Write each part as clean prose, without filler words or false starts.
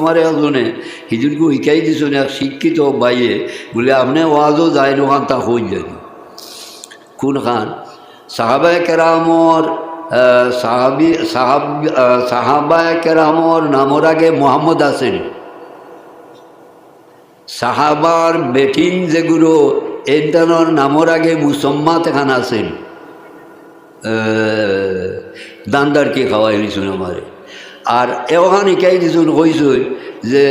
আমার একজনে হিজুরকে শিকাই দিছেন এক শিক্ষিত বাইয়ে বলে আপনি ওয়াজও যায় ওখান তা হয়ে যায় কোন খান সাহাবায়ে কেরামর সাহাবায়ে কেরামর নামর আগে মোহাম্মদ আছেন সাহাবার বেটিন যেগুলো এটানোর নামর আগে মুসম্মাত খান আছেন দান্দার কি খাওয়াই দিছুন আমারে আর ওখান শিকাই দিছুন কইছুন যে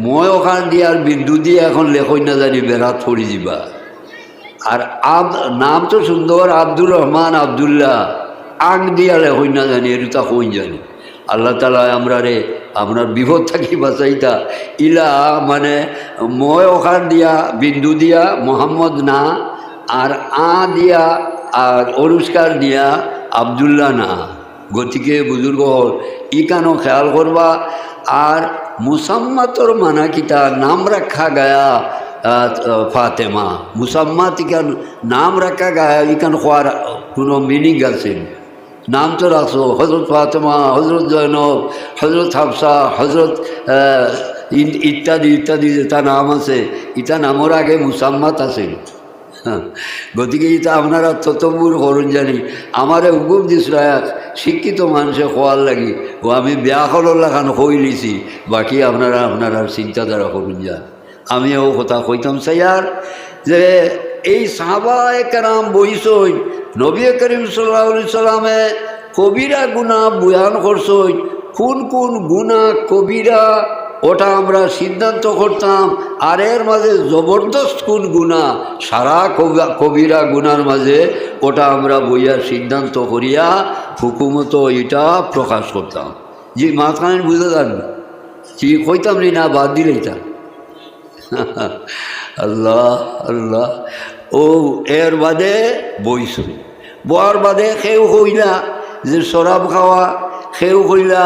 মই ওখান দিয়ে আর বিন্দু দিয়ে এখন লেখই না জানি বেড়াত পড়ি যাবা আর নাম তো সুন্দর আব্দুর রহমান আবদুল্লাহ আং দিয়া লেখই না জানি এটা কই জানি আল্লাহ তালা আমরা রে আপনার বিপদ থাকি বাঁচাইতা ইলা মানে মই ওখান দিয়া বিন্দু দিয়া মোহাম্মদ না আর দিয়া আর অনুষ্কার দিয়া আবদুল্লাহ না গতিকে বুজুর্গ হল ই কেন খেয়াল করবা আর মুসাম্মাতর মানা কিতা নাম রাখা গায়া ফাতেমা মুসাম্মাত ইকান নাম রাখা গায়া ইকান হওয়ার কোনো মিনিং আছে নাম তো রাখছো হজরত ফাতেমা হজরত জয়নব হজরত হাফসা হজরত ইত্যাদি ইত্যাদি যেটা নাম আছে ইটা নামর আগে মুসাম্মাত আছে গতিকে এটা আপনারা ততবুর করুন জানি আমারে হুকুম দিছিল এক শিক্ষিত মানুষে খোয়ার লাগি ও আমি ব্যাকরণ লাগান হই লিছি বাকি আপনারা চিন্তাধারা করুন যান আমি ও কথা কইতাম স্যার যে এই সাহাবায়ে কেরাম বইসই নবী করিম সাল্লাল্লাহু আলাইহি সাল্লামে কবিরা গুনাহ বয়ান করছই কোন কোন গুনাহ কবিরা ওটা আমরা সিদ্ধান্ত করতাম আর এর মাঝে জবরদস্ত কোন গুনাহ সারা কবিরা গুনার মাঝে ওটা আমরা বইয়ার সিদ্ধান্ত করিয়া হুকুমত এটা প্রকাশ করতাম জি মাঝখানে বুঝতে যান জি কইতাম না বাদ দিলেইতাম আল্লাহ আল্লাহ ও এর বাদে বইছুন বর বাদে কেউ হইলা যে শরাব খাওয়া কেউ হইলা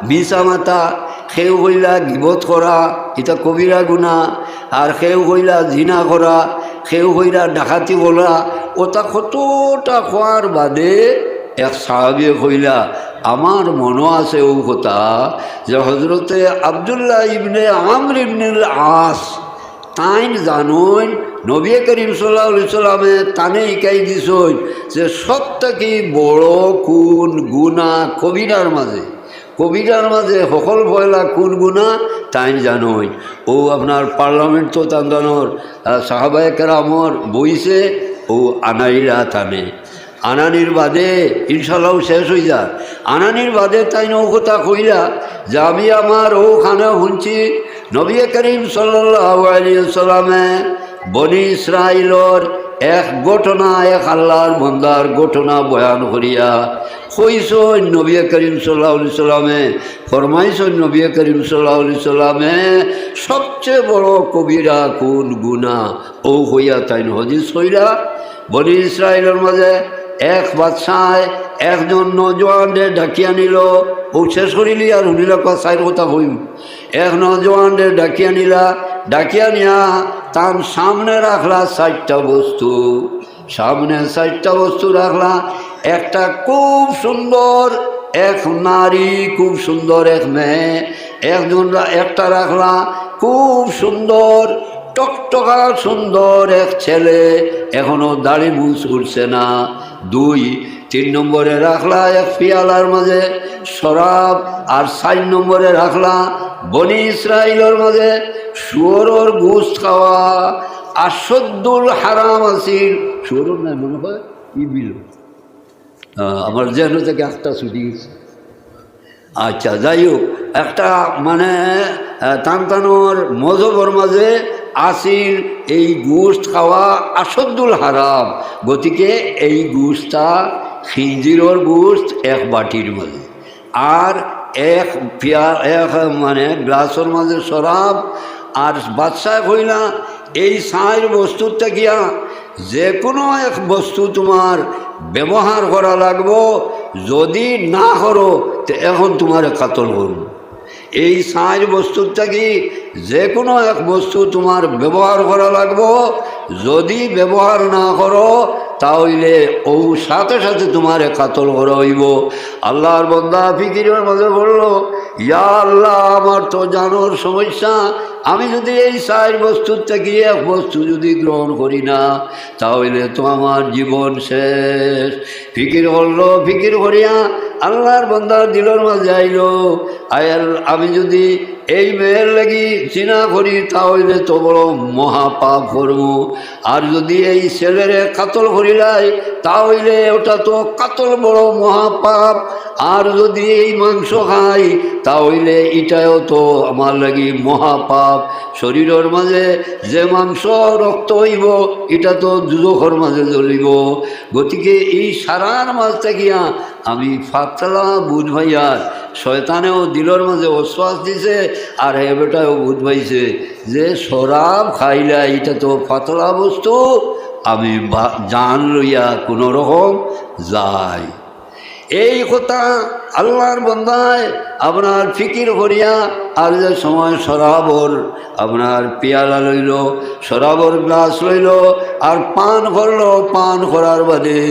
মিছা মাতা কেউ হইলা গিবত করা এটা কবিরা গুনাহ আর কেউ হইলা জিনা করা কেউ হইলা ডাকাতি বলা ওটা কতটা খোয়ার বাদে এক সাহাবী হইলা আমার মনে আছে ও কথা যে হজরতে আবদুল্লাহ ইবনে আমর ইবনুল আস তাইন জানুন নবী করিম সাল্লাল্লাহু আলাইহি সাল্লামে তানে শিকাই দিছই যে সবথেকে বড় কোন গুনাহ কবিরার মাঝে সকল পয়লা কোন গুনাহ তাইন জানুন ও আপনার পার্লামেন্ট তো তান্দানোর সাহাবায়ে কেরামর বইছে ও আনাইলা তানে আনানির বাদে ইনশাল্লাহ শেষ হয়ে যায় আনানির বাদে তাই ও কথা কইলা যে আমি আমার ওখানে শুনছি নবী করিম সাল্লাল্লাহু আলাইহি সাল্লামে বনি ইসরাইলর এক ঘটনা এক আল্লাহর বন্দার ঘটনা বয়ান করিয়া কইছেন নবী করিম সাল্লাল্লাহু আলাইহি সাল্লামে ফরমাইছেন নবী করিম সাল্লাল্লাহু আলাইহি সাল্লামে সবচেয়ে বড় কবিরা কোন গুনাহ ও হইয়া তাই হাদিস হইলা বনি ইসরাইলের মাঝে এক বাদশাহ একজন নজওয়ানদের ডাকিয়া নিল ও শেষ করিলি আর শুনিল চার কথা হইম এক নজওয়ানদের ডাকিয়া নিয়া তার সামনে রাখলা 4টা বস্তু রাখলা একটা খুব সুন্দর এক নারী খুব সুন্দর এক মেয়ে একটা রাখলা খুব সুন্দর টকটকা সুন্দর এক ছেলে এখনো দাড়ি মুছ উঠছে না 3 নম্বরে রাখলা এক পিয়ালার মাঝে শরাব আর 4 নম্বরে রাখলা বনি ইসরাইলের মাঝে শুয়োরের গোশত খাওয়া আশদ্দুল হারাম আছিল শুয়োরের না মনে হয় ইবিল আমার যেন থেকে একটা ছুটি গেছে আচ্ছা যাই হোক একটা মানে টানটানোর মজবর মাঝে আসিল এই গোশত খাওয়া আশদ্দুল হারাম গতিকে এই গোশতটা খিঞ্জিরর গোশত এক বাটির মাঝে আর এক মানে গ্লাসের মাঝে শরাব আর বাদশাহ হইলা এই 4 বস্তুর থাকিয়া যে কোনো এক বস্তু তোমার ব্যবহার করা লাগবো যদি না করো তো এখন তোমার কাতল করব এই 4 বস্তুর থাকি যে কোনো এক বস্তু তোমার ব্যবহার করা লাগবো যদি ব্যবহার না করো তাহলে ও সাথে সাথে তোমার কাতল করা হইব আল্লাহর বান্দা ফিকিরের মাঝে বলল ইয়া আল্লাহ আমার তো জানোর সমস্যা, আমি যদি এই 4 বস্তুর থেকে এক বস্তু যদি গ্রহণ করি না তাহলে তো আমার জীবন শেষ। ফিকির করলো, ফিকির করিয়া আল্লাহর বান্দার দিলের মাঝে আইলো, আয়াল আমি যদি এই মেয়ের লাগি চিনা করি তাহলে তো বড় মহাপাপ করব, আর যদি এই ছেলেরে কাতল করিলাই তাহলে ওটা তো কাতল বড় মহাপাপ, আর যদি এই মাংস খাই তাহলে এটাও তো আমার লাগি মহাপাপ। শরীরের মাঝে যে মাংস রক্ত হইব এটা তো দুজখর মাঝে জ্বলিব। গতিকে এই সারার মাঝ থাকিয়া আমি ফাতলা বুঝ ভাইয়ার শয়তানেও দিলর মাঝে অশ্বাস দিছে, আর হে বেটাও বুঝ পাইছে যে শরাব খাইলা এটা তো ফাতলা বস্তু, আমি জান লইয়া কোনো রকম যাই। এই কথা আল্লাহর বান্দায় আপনার ফিকির করিয়া আর যে সময় শরাবর আপনার পেয়ালা লইল, শরাবর গ্লাস লইল আর পান করলো, পান করার বাদে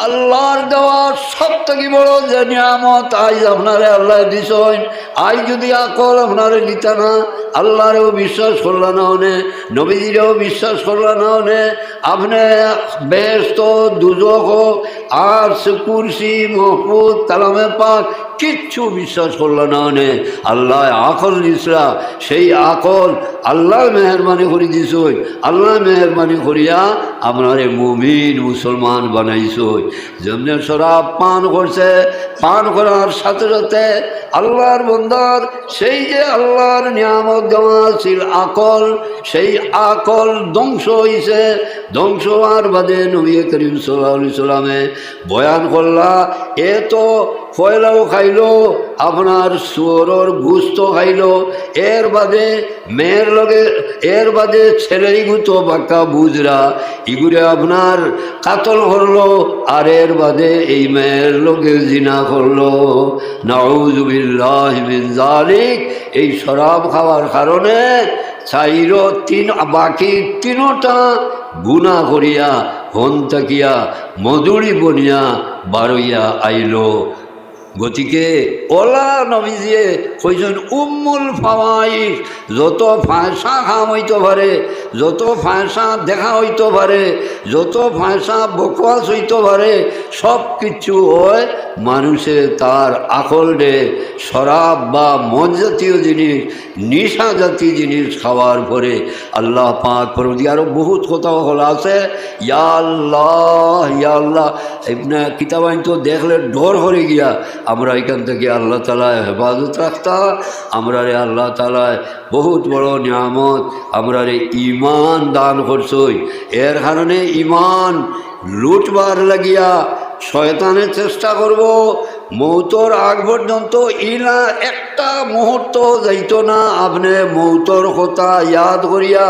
আল্লাহর দেওয়া সব থেকে বড় যে নিয়ামত আজ আপনারে আল্লাহ দিছেন, আজ যদি আকল আপনারে দিতা না, আল্লাহরেও বিশ্বাস করলা না হনে, নবীজিরেও বিশ্বাস করলা না হনে, আপনি বেহেশত দুজখ আর কুরসি মহফুজ কালামে পাক কিচ্ছু বিশ্বাস করল না হনে, আল্লাহ আকল দিসরা, সেই আকল আল্লাহ মেহরবানি করে দিস, আল্লাহ মেহরবানি করিয়া আপনারে মুমিন মুসলমান বানাইছ। যেমনি শরাব পান করছে, পান করার সাথে সাথে আল্লাহর বান্দার সেই যে আল্লাহর নিয়ামত দেওয়া ছিল আকল, সেই আকল ধ্বংস হয়েছে। ধ্বংস হওয়ার বাদে নবী করিম সাল্লাল্লাহু আলাইহি সাল্লামে বয়ান করলা, এ তো পয়লাও খাইলো, আপনার শুয়োরের গুস্ত খাইলো, এর বাদে মেয়ের লগে, এর বাদে ছেলেই গুতো বাক্কা বুঝরা ইগুরে আপনার কাতল করলো, আর এর বাদে এই মেয়ের লগে জিনা করলো। নাউযু বিল্লাহি মিন যালিক। এই শরাব খাওয়ার কারণে বাকি তিনটা গুনাহ করিয়া হন থাকিয়া মধুরি বনিয়া বারইয়া আইলো। গতিকে ওলা নবীজিয়ে কইছেন উম্মুল ফাওয়াইশ, যত ফায়সা খাম হইতে পারে, যত ফায়সা দেখা হইতে পারে, যত ফায়সা বকওয়াস হইতে পারে, সব কিছু হয় মানুষে তার আকল দে শরাব বা মদ জাতীয় জিনিস, নিশা জাতীয় জিনিস খাওয়ার পরে। আল্লাহ পাক পরবর্তী আরও বহুত কথা হল আছে, ইয়া আল্লাহ ইয়া আল্লাহ। এমনি কিতাবাইন তো দেখলে ডর হয়ে গিয়া আমরা এখান থেকে আল্লাহ তালায় হেফাজত রাখতা। আমরা রে আল্লাহ তালায় বহুত বড় নিয়ামত, আমরা রে ইমান দান করছই, এর কারণে ইমান লুটবার লাগিয়া শয়তানের চেষ্টা করব। মৌতর আগ পর্যন্ত ইলা একটা মুহূর্ত যাইত না আপনি মৌতর কথা ইয়াদ করিয়া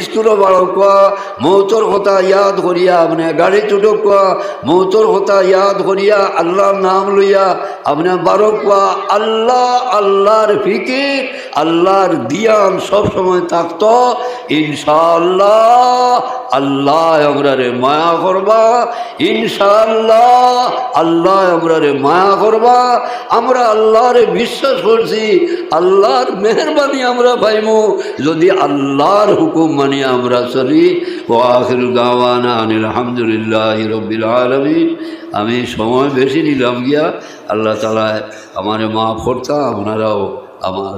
স্কুলও বাড়কুয়া, মৌতর কথা ইয়াদ করিয়া আপনি গাড়ি চুটকুয়া, মৌতর কথা ইয়াদ করিয়া আল্লাহর নাম লইয়া আপনি বারকুয়া। আল্লাহ আল্লাহর ফিকির, আল্লাহর দিয়ান সবসময় থাকত। ইনশাআল্লাহ আল্লাহ আমরা রে মায়া করবা, ইনশাআল্লাহ আল্লাহ আমরা রে মায়া করবা। আমরা আল্লাহরে বিশ্বাস করছি, আল্লাহর মেহরবানি আমরা পাইমু যদি আল্লাহর হুকুম মানি আমরা চলি। ওয়া আখিরু দাওয়ানা আনিল হামদুলিল্লাহি রাব্বিল আলামিন। আমি সময় বেশি নিলাম গিয়া, আল্লাহ তাআলা আমারে মাফ করতা, আপনারাও আমার